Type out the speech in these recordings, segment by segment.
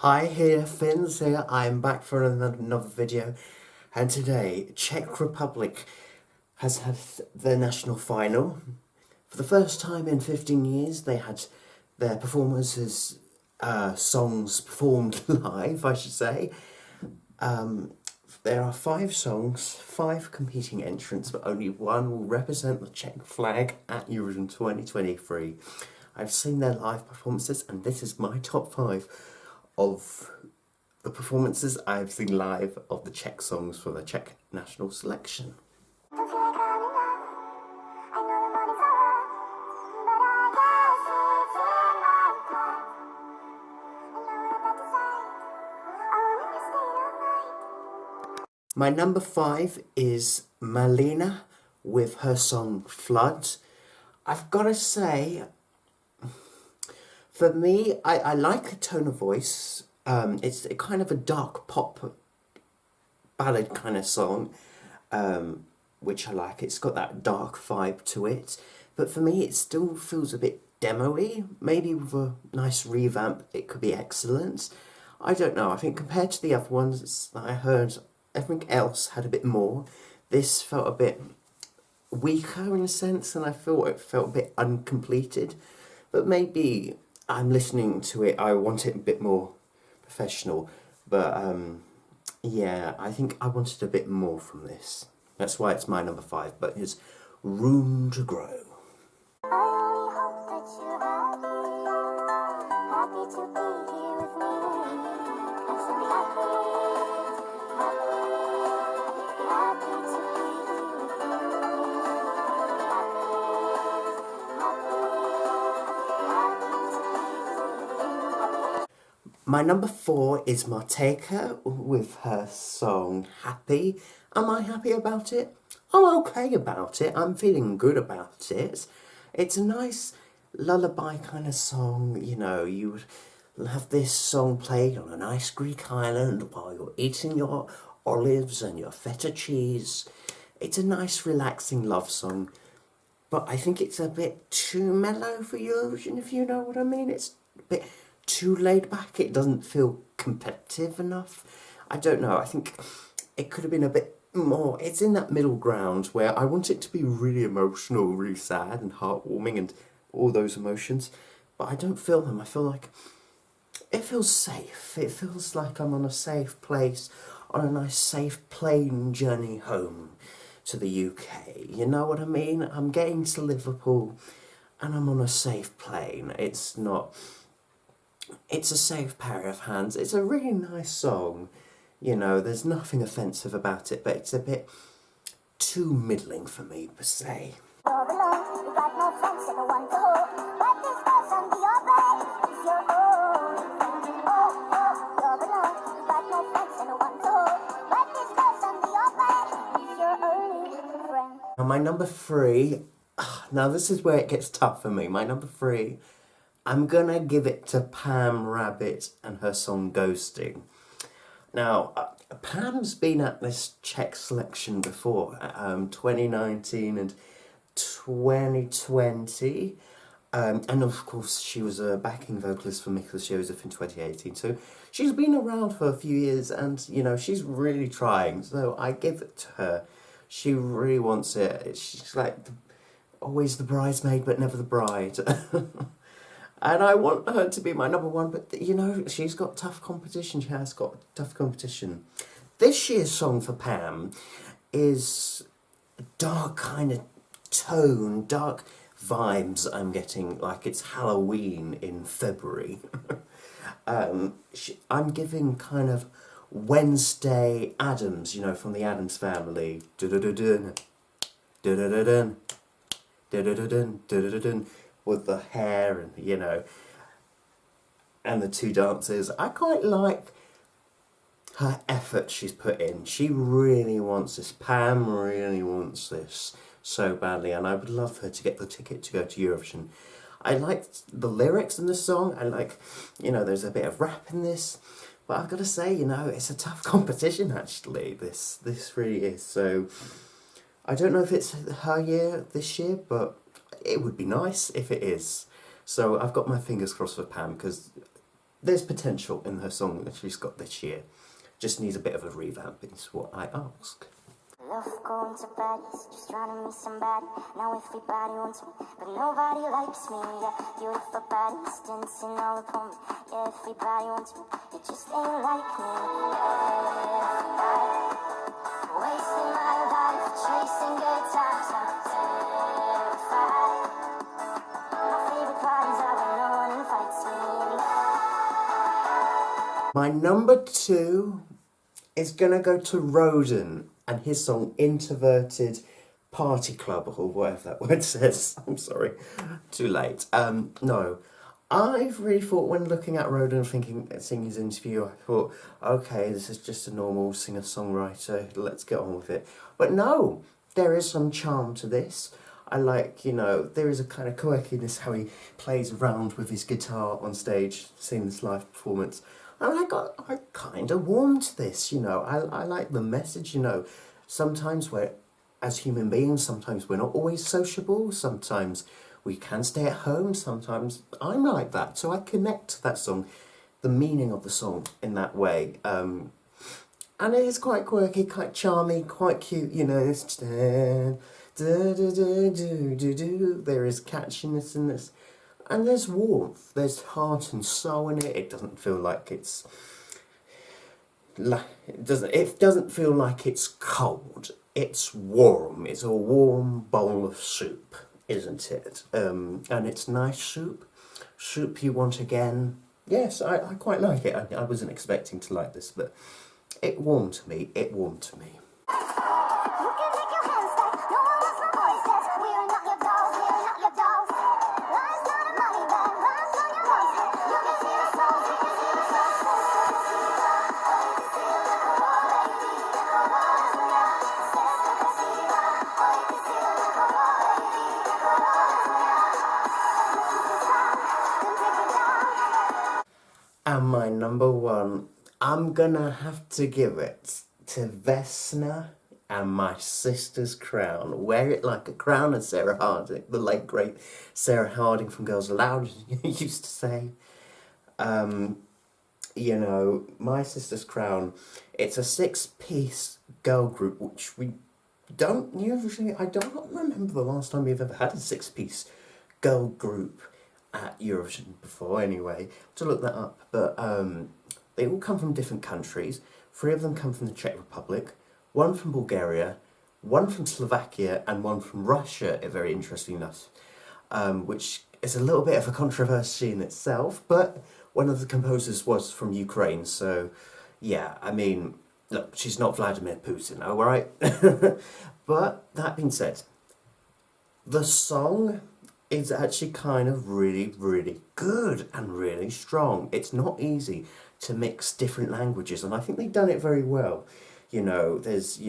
Hi here, Finns here. I'm back for another video, and today Czech Republic has had their national final. For the first time in 15 years, they had their performances, songs performed live, I should say. There are 5 songs, 5 competing entrants, but only one will represent the Czech flag at Eurovision 2023. I've seen their live performances, and this is my top 5 of the performances I've seen live of the Czech songs for the Czech national selection. My number 5 is Malina with her song Flood. I've got to say, for me, I like the tone of voice. It's a kind of a dark pop ballad kind of song, which I like. It's got that dark vibe to it. But for me, it still feels a bit demo-y. Maybe with a nice revamp, it could be excellent. I don't know. I think compared to the other ones that I heard, everything else had a bit more. This felt a bit weaker in a sense, and I thought it felt a bit uncompleted. But maybe I'm listening to it, I want it a bit more professional. But yeah, I think I wanted a bit more from this. That's why it's my number 5, but it's Room to Grow. My number 4 is Marteka with her song Happy. Am I happy about it? I'm okay about it. I'm feeling good about it. It's a nice lullaby kind of song. You know, you would have this song played on a nice Greek island while you're eating your olives and your feta cheese. It's a nice relaxing love song. But I think it's a bit too mellow for Eurovision, if you know what I mean. It's a bit too laid back. It doesn't feel competitive enough. I don't know. I think it could have been a bit more. It's in that middle ground where I want it to be really emotional, really sad and heartwarming and all those emotions, but I don't feel them. I feel like it feels safe. It feels like I'm on a safe place, on a nice safe plane journey home to the UK. You know what I mean? I'm getting to Liverpool and I'm on a safe plane. It's a safe pair of hands. It's a really nice song. You know, there's nothing offensive about it, but it's a bit too middling for me, per se. Now, my number 3, now this is where it gets tough for me. My number 3, I'm gonna give it to Pam Rabbit and her song Ghosting. Now, Pam's been at this Czech selection before, 2019 and 2020. And of course, she was a backing vocalist for Miklos Joseph in 2018. So she's been around for a few years and, you know, she's really trying. So I give it to her. She really wants it. She's like always the bridesmaid, but never the bride. And I want her to be my number 1, but you know, she's got tough competition. She has got tough competition. This year's song for Pam is a dark kind of tone, dark vibes I'm getting, like it's Halloween in February. I'm giving kind of Wednesday Addams, you know, from the Addams Family. Du-du-du-dun, du-du-du-dun, du-du-du-dun, du-du-du-dun, with the hair and, you know, and the 2 dancers. I quite like her effort she's put in. She really wants this. Pam really wants this so badly, and I would love her to get the ticket to go to Eurovision. I liked the lyrics in the song. I like, you know, there's a bit of rap in this, but I've got to say, you know, it's a tough competition actually. This really is. So I don't know if it's her year this year, but it would be nice if it is. So I've got my fingers crossed for Pam, because there's potential in her song that she's got this year. Just needs a bit of a revamp, is what I ask. Love going to Paris, just trying to meet somebody. Now everybody wants me, but nobody likes me. Yeah, beautiful bodies dancing all upon me. Yeah, everybody wants me, it just ain't like me. Yeah, everybody wasting my life, chasing good times. I'm terrified. My favorite parties are when no one invites me. My number 2 is gonna go to Roden and his song Introverted Party Club, or whatever that word says. I'm sorry, too late. No, I've really thought when looking at Roden and seeing his interview, I thought, okay, this is just a normal singer-songwriter, let's get on with it. But no, there is some charm to this. I like, there is a kind of quirkiness how he plays around with his guitar on stage, seeing this live performance. And I kind of warmed to this, I like the message, Sometimes we're, as human beings, sometimes we're not always sociable, sometimes we can stay at home, sometimes I'm like that. So I connect to that song, the meaning of the song in that way. And it is quite quirky, quite charming, quite cute, it's there is catchiness in this. And there's warmth, there's heart and soul in it. It doesn't feel like it doesn't feel like it's cold. It's warm. It's a warm bowl of soup, isn't it? And it's nice soup. Soup you want again. Yes, I quite like it. I wasn't expecting to like this, but it warmed me. It warmed to me. And my number 1, I'm gonna have to give it to Vesna and My Sister's Crown. Wear It Like a Crown, as Sarah Harding, the late great Sarah Harding from Girls Aloud used to say. My Sister's Crown, it's a 6-piece girl group, which we don't usually, I don't remember the last time we've ever had a 6-piece girl group at Eurovision before, anyway, to look that up. But they all come from different countries. 3 of them come from the Czech Republic, 1 from Bulgaria, 1 from Slovakia, and 1 from Russia, very interesting enough, which is a little bit of a controversy in itself, but one of the composers was from Ukraine, so yeah, I mean, look, she's not Vladimir Putin, alright? But that being said, the song is actually kind of really, really good and really strong. It's not easy to mix different languages, and I think they've done it very well. It's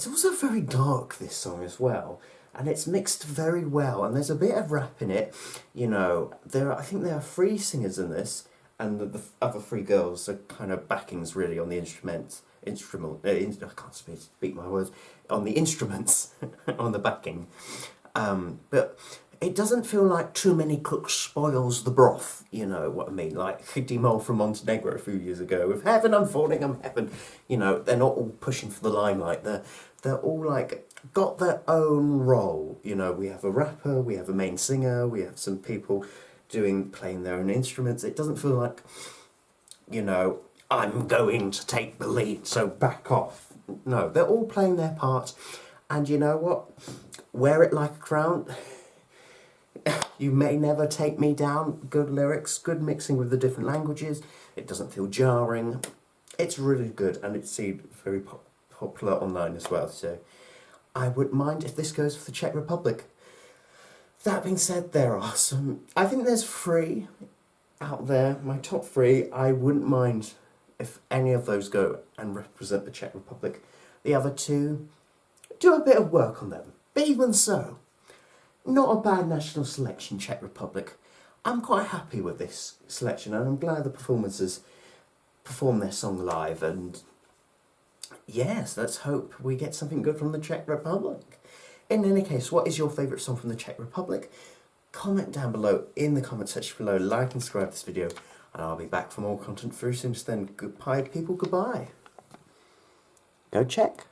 also very dark, this song as well, and it's mixed very well, and there's a bit of rap in it. I think there are 3 singers in this, and the other 3 girls are kind of backings really on the I can't speak my words, on the instruments, on the backing. But it doesn't feel like too many cooks spoils the broth, you know what I mean? Like Dimol from Montenegro a few years ago with Heaven, I'm Falling, I'm Heaven. They're not all pushing for the limelight. They're all like got their own role. We have a rapper, we have a main singer, we have some people playing their own instruments. It doesn't feel like, I'm going to take the lead, so back off. No, they're all playing their part. And you know what? Wear It Like a Crown. You May Never Take Me Down. Good lyrics, good mixing with the different languages. It doesn't feel jarring. It's really good, and it's very popular online as well. So I wouldn't mind if this goes for the Czech Republic. That being said, I think there's 3 out there. My top 3, I wouldn't mind if any of those go and represent the Czech Republic. The other 2, do a bit of work on them. But even so, not a bad national selection, Czech Republic. I'm quite happy with this selection, and I'm glad the performers perform their song live, and yes, let's hope we get something good from the Czech Republic. In any case, what is your favourite song from the Czech Republic? Comment down below in the comment section below, like and subscribe to this video, And I'll be back for more content very soon. Then goodbye, people. Goodbye. Go Czech.